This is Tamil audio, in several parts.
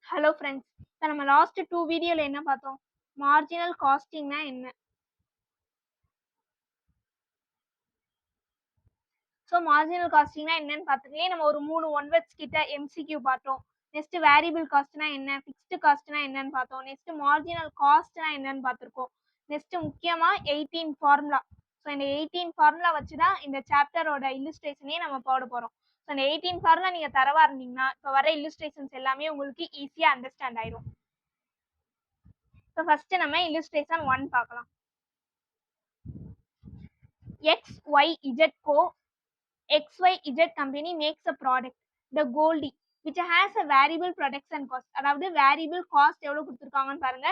ஹலோ ஃப்ரெண்ட்ஸ், இப்போ நம்ம லாஸ்ட் 2 வீடியோவில் என்ன பார்த்தோம்? மார்ஜினல் காஸ்டிங்னா என்ன? ஸோ மார்ஜினல் காஸ்டிங்னா என்னன்னு பார்த்துக்கலே நம்ம ஒரு 3 ஒன் வேர்ட்ஸ் கிட்ட எம்சிக்யூ பார்த்தோம். நெக்ஸ்ட் வேரியபிள் காஸ்ட்னா என்ன, ஃபிக்ஸ்டு காஸ்ட்னா என்னன்னு பார்த்தோம். நெக்ஸ்ட் மார்ஜினல் காஸ்ட்னா என்னன்னு பார்த்துருக்கோம். நெக்ஸ்ட் முக்கியமாக 18 ஃபார்முலா. ஸோ இந்த 18 ஃபார்முலா வச்சு தான் இந்த சாப்டரோட இல்லுஸ்ட்ரேஷனே நம்ம போட போகிறோம். ஸோ இந்த 18 ஃபார்முலா நீங்கள் தரவா இருந்தீங்கன்னா இப்போ வர இல்லுஸ்ட்ரேஷன்ஸ் எல்லாமே உங்களுக்கு ஈஸியாக அண்டர்ஸ்டாண்ட் ஆயிடும். இப்போ ஃபர்ஸ்ட் நம்ம illustration 1 பார்க்கலாம். XYZ Co. XYZ company makes a product, the Goldie, which has a variable production cost. அதாவது variable cost எவ்வளவு கொடுத்துருக்காங்கன்னு பாருங்க,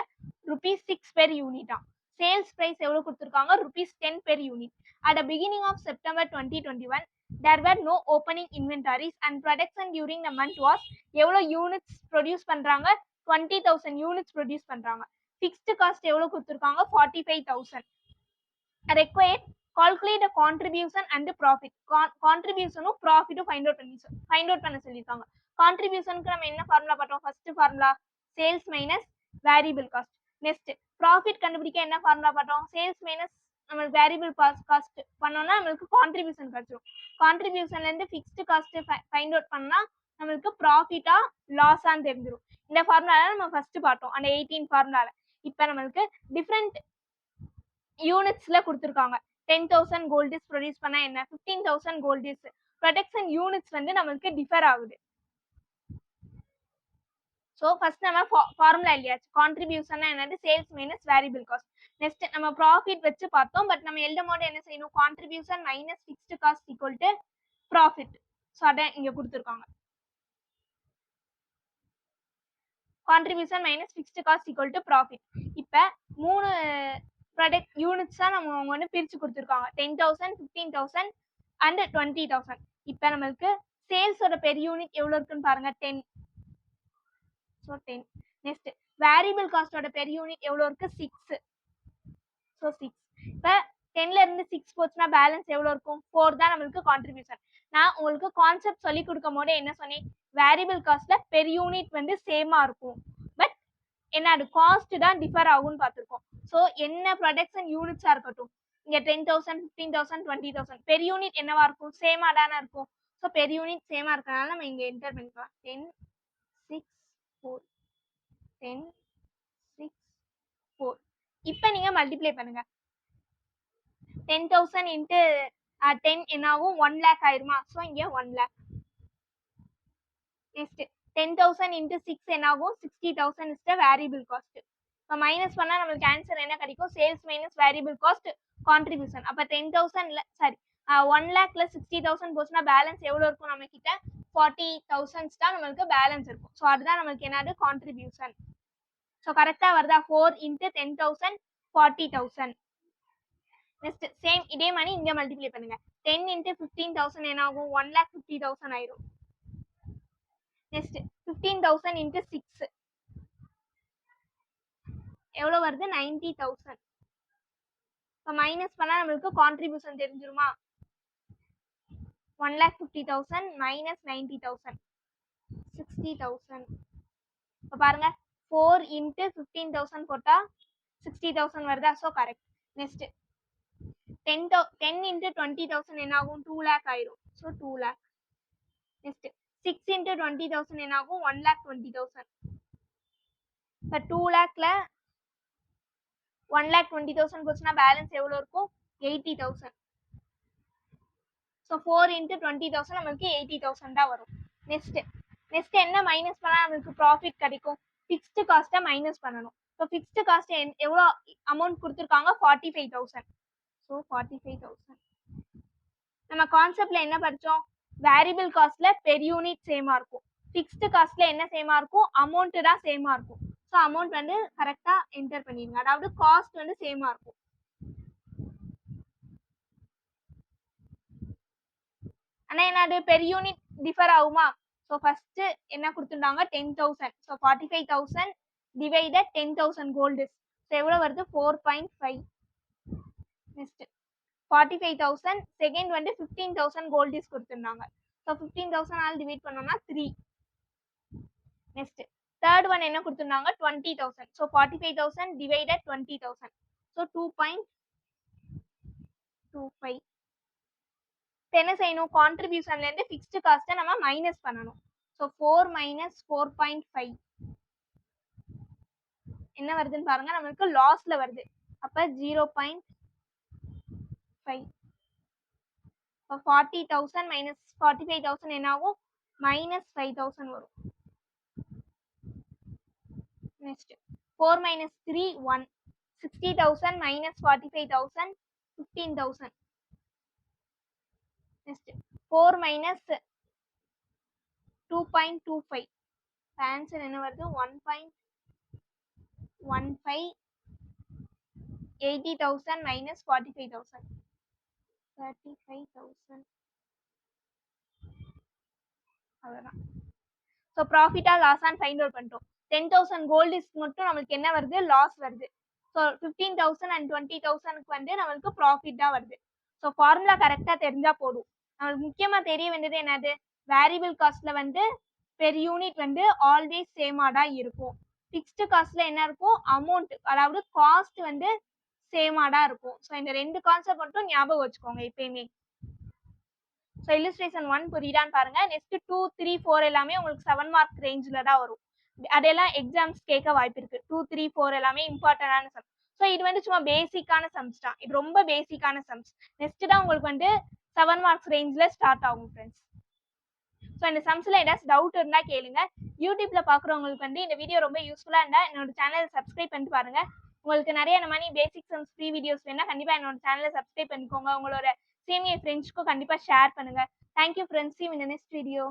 ₹6 per unit. Sales price எவ்வளவு கொடுத்துருக்காங்க, ₹10 per unit. At the beginning of September 2021, there were no opening inventories and production during the month was எவ்வளவு யூனிட்ஸ் ப்ரொடியூஸ் பண்றாங்க, 20,000 யூனிட்ஸ் ப்ரொடியூஸ் பண்றாங்க. ஃபிக்ஸ்டு காஸ்ட் எவ்வளவு கொடுத்துருக்காங்க, 45,000. required calculate the contribution and the profit. Contribution profit find out பண்ண சொல்லிருக்காங்க. Contributionக்கு நம்ம என்ன ஃபார்முலா பார்த்தோம்? First formula sales minus variable cost. Next profit கண்டுபிடிக்க என்ன ஃபார்முலா பார்த்தோம்? சேல்ஸ் மைனஸ் நம்ம வேரியபிள் காஸ்ட் பண்ணோம்னா நம்மளுக்கு கான்ட்ரிபியூஷன் கிடைச்சிடும். கான்ட்ரிபியூஷன்ல இருந்து ஃபிக்ஸ்டு காஸ்ட் ஃபைண்ட் அவுட் பண்ணா நம்மளுக்கு ப்ராஃபிட்டா லாஸான்னு தெரிஞ்சிடும். இந்த ஃபார்முலால நம்ம ஃபர்ஸ்ட் பார்த்தோம் அந்த 18 ஃபார்முலால. இப்போ நம்மளுக்கு டிஃப்ரெண்ட் யூனிட்ஸ்ல கொடுத்துருக்காங்க. 10,000 கோல்டிஸ் ப்ரொடியூஸ் பண்ணா என்ன, 15,000 கோல்டிஸ். ப்ரொடக்ஷன் யூனிட்ஸ் வந்து நம்மளுக்கு டிஃபர் ஆகுது. ஸோ ஃபர்ஸ்ட் நம்ம ஃபார்முலா இல்லையாச்சு, கான்ட்ரிபியூஷன் என்னது, sales minus variable cost. Next நம்ம ப்ராஃபிட் வச்சு பார்த்தோம், பட் நம்ம எழுதும் போது என்ன செய்யணும், contribution minus fixed cost equal to profit. So அதான் இங்க கொடுத்துருக்காங்க. Contribution minus fixed cost equal to profit. இப்போ 3 ப்ராடக்ட் யூனிட்ஸ் தான் நம்ம அவங்க வந்து பிரிச்சு கொடுத்துருக்காங்க, 10,000, 15,000 அண்ட் 20,000. இப்போ நம்மளுக்கு சேல்ஸோட பெர் யூனிட் எவ்வளோ இருக்குன்னு பாருங்க, 10. ஸோ 10. நெக்ஸ்ட் வேரியபிள் காஸ்டோட பெர் யூனிட் எவ்வளோ இருக்கு, 6. ஸோ 6. இப்போ 10ல இருந்து 6 போச்சுன்னா பேலன்ஸ் எவ்வளோ இருக்கும், 4 தான் நம்மளுக்கு கான்ட்ரிபியூஷன். நான் உங்களுக்கு கான்செப்ட் சொல்லி கொடுக்கும் போது என்ன சொன்னேன், வேரியபிள் காஸ்ட்ல பெர் யூனிட் வந்து சேமா இருக்கும், பட் என்ன காஸ்ட் தான் டிஃபர் ஆகும்னு பார்த்துருக்கோம். ஸோ என்ன ப்ரொடக்ஷன் யூனிட்ஸா இருக்கட்டும், இங்க 10,000, 15,000, 20,000 பெர் யூனிட் என்னவா இருக்கும், சேமா தானே இருக்கும். ஸோ பெர் யூனிட் சேமா இருக்கனால நம்ம இங்க என்டர் பண்ணிக்கலாம். 10, 6, 4. 10, 6, 4. இப்போ நீங்க மல்டிப்ளை பண்ணுங்க. 10,000 இன்ட்டு 10 என்னாகும், 1 lakh ஆயிருமா. ஸோ இங்க 1 lakh. நெக்ஸ்ட் 10,000 இன்ட்டு 6 என்னாகும், 60,000 இஸ் த வேரியபிள் காஸ்ட். இப்போ மைனஸ் பண்ணா நம்மளுக்கு ஆன்சர் என்ன கிடைக்கும், sales minus variable cost contribution. அப்போ 10,000 சாரி 1 lakhல 60,000 போச்சுன்னா பேலன்ஸ் எவ்வளோ இருக்கும், நம்ம கிட்ட 40,000 தான் நம்மளுக்கு பேலன்ஸ் இருக்கும். ஸோ அதுதான் நம்மளுக்கு என்னது, கான்ட்ரிபியூஷன். ஸோ கரெக்டா வருதா, 4 இன்ட்டு 10,000, 40,000. நெக்ஸ்ட் சேம் இதே மாதிரி இங்க மல்டிப்ளை பண்ணுங்க. 10 இன்ட்டு 15,000 என்ன ஆகும், 1,50,000 ஆயிரும். நெக்ஸ்ட் 15,000 இன்ட்டு 6 எவ்வளோ வருது, 90,000. இப்போ மைனஸ் பண்ணா நம்மளுக்கு கான்ட்ரிபியூஷன் தெரிஞ்சிருமா, 1,50,000 மைனஸ் 90,000, 60,000. இப்போ பாருங்க 4 இன்ட்டு 15,000 போட்டா 60,000 வருதா. So correct. நெக்ஸ்ட் 10 இன்ட்டு 20,000 என்ன ஆகும், 2 lakh ஆயிரும். So 2 lakh. நெக்ஸ்ட் 6 இன்ட்டு 20,000 என்ன ஆகும், 1,20,000. இப்போ 2 lakhல 1,20,000 போச்சுன்னா பேலன்ஸ் எவ்வளோ இருக்கும், 80,000. ஸோ 4 இன்ட்டு 20,000 நம்மளுக்கு 80,000 தான் வரும். நெக்ஸ்ட் என்ன மைனஸ் பண்ணா நம்மளுக்கு ப்ராஃபிட் கிடைக்கும், ஃபிக்ஸ்டு காஸ்ட்டை மைனஸ் பண்ணணும். ஸோ ஃபிக்ஸ்டு காஸ்ட் எவ்வளோ அமௌண்ட் கொடுத்துருக்காங்க, 45,000. ஸோ 45,000. நம்ம கான்செப்ட்ல என்ன படிச்சோம், வேரியபிள் காஸ்ட்ல பெர் யூனிட் சேமா இருக்கும், ஃபிக்ஸ்டு காஸ்ட்ல என்ன சேமா இருக்கும், அமௌண்ட் தான் சேமா இருக்கும். ஸோ அமௌண்ட் வந்து கரெக்டா என்டர் பண்ணிடுங்க, அதாவது காஸ்ட் வந்து சேமா இருக்கும். ஆனா என்னது, பெர் யூனிட் டிஃபர் ஆகுமா. ஸோ ஃபர்ஸ்ட் என்ன கொடுத்துருந்தாங்க, 10,000. So 45,000 divided 10,000 gold. ஸோ எவ்வளோ வருது, 4.5. நெக்ஸ்ட் 45,000 செகண்ட் வந்து 15,000 கோல்டிஸ் கொடுத்துருந்தாங்க. ஸோ 15,000 ஆல் டிவைட் பண்ணோம்னா 3. நெக்ஸ்ட் தேர்ட் ஒன் என்ன கொடுத்துருந்தாங்க 20,000. So 45,000 divided 20,000. ஸோ 2.25. என்ன செய்யணும், கான்ட்ரிபியூஷன்லேருந்து ஃபிக்ஸ்டு காஸ்ட்டை நம்ம மைனஸ் பண்ணணும். ஸோ 4 மைனஸ் 4.5 என்ன வருதுன்னு பாருங்க, நம்மளுக்கு லாஸ்ல வருது. அப்போ 0.5. இப்போ 40,000 மைனஸ் 45,000 என்ன ஆகும், மைனஸ் 5,000 வரும். Next 4 minus 3 1. 60,000 minus 45,000 15,000. Next 4 minus 2.25. Answer என்ன வருது, 1.15. 80,000 minus 45,000. 35,000. அவ்வளோதான். ஸோ ப்ராஃபிட்டா லாஸான்னு ஃபைண்ட் அவுட் பண்ணிட்டோம். 10,000 கோல்டு மட்டும் நம்மளுக்கு என்ன வருது, லாஸ் வருது. ஸோ 15,000 and 20,000க்கு வந்து நம்மளுக்கு ப்ராஃபிட் தான் வருது. ஸோ ஃபார்முலா கரெக்டாக தெரிஞ்சால் போதும். நம்மளுக்கு முக்கியமாக தெரிய வேண்டியது என்னது, வேரியபிள் காஸ்ட்டில் வந்து பெர் யூனிட் வந்து ஆல்வேஸ் சேமாக தான் இருக்கும். ஃபிக்ஸ்டு காஸ்ட்டில் என்ன இருக்கும், அமௌண்ட் அதாவது காஸ்ட் வந்து சேமாக தான் இருக்கும். ஸோ இந்த 2 கான்செப்ட் மட்டும் ஞாபகம் வச்சுக்கோங்க எப்பயுமே. ஸோ இல்லுஸ்ட்ரேஷன் 1 புரியுதான்னு பாருங்க. நெக்ஸ்ட் 2, 3, 4 எல்லாமே உங்களுக்கு 7 மார்க் ரேஞ்சில் தான் வரும். அதெல்லாம் எக்ஸாம்ஸ் கேட்க வாய்ப்பு இருக்கு. 2, 3, 4 எல்லாமே இம்பார்ட்டன்டான சம்ஸ். ஸோ இது வந்து சும்மா பேசிக்கான சம்ஸ் தான், இது ரொம்ப பேசிக்கான சம்ஸ். நெக்ஸ்ட் தான் உங்களுக்கு வந்து 7 மார்க்ஸ் ரேஞ்சில் ஸ்டார்ட் ஆகும் ஃப்ரெண்ட்ஸ். ஸோ இந்த சம்ஸில் ஏதாச்சும் டவுட் இருந்தால் கேளுங்க. யூடியூப்ல பார்க்குறவங்களுக்கு வந்து இந்த வீடியோ ரொம்ப யூஸ்ஃபுல்லாக இருந்தால் என்னோட சேனலை சப்ஸ்கிரைப் பண்ணிட்டு பாருங்க. உங்களுக்கு நிறைய இந்த மாதிரி பேசிக் சம்ஸ் ஃப்ரீ வீடியோஸ் வேணா கண்டிப்பாக என்னோட சேனலை சப்ஸ்கிரைப் பண்ணிக்கோங்க. உங்களோட சேமியை ஃப்ரெண்ட்ஸ்க்கும் கண்டிப்பாக ஷேர் பண்ணுங்க. Thank you friends, see you in the next video.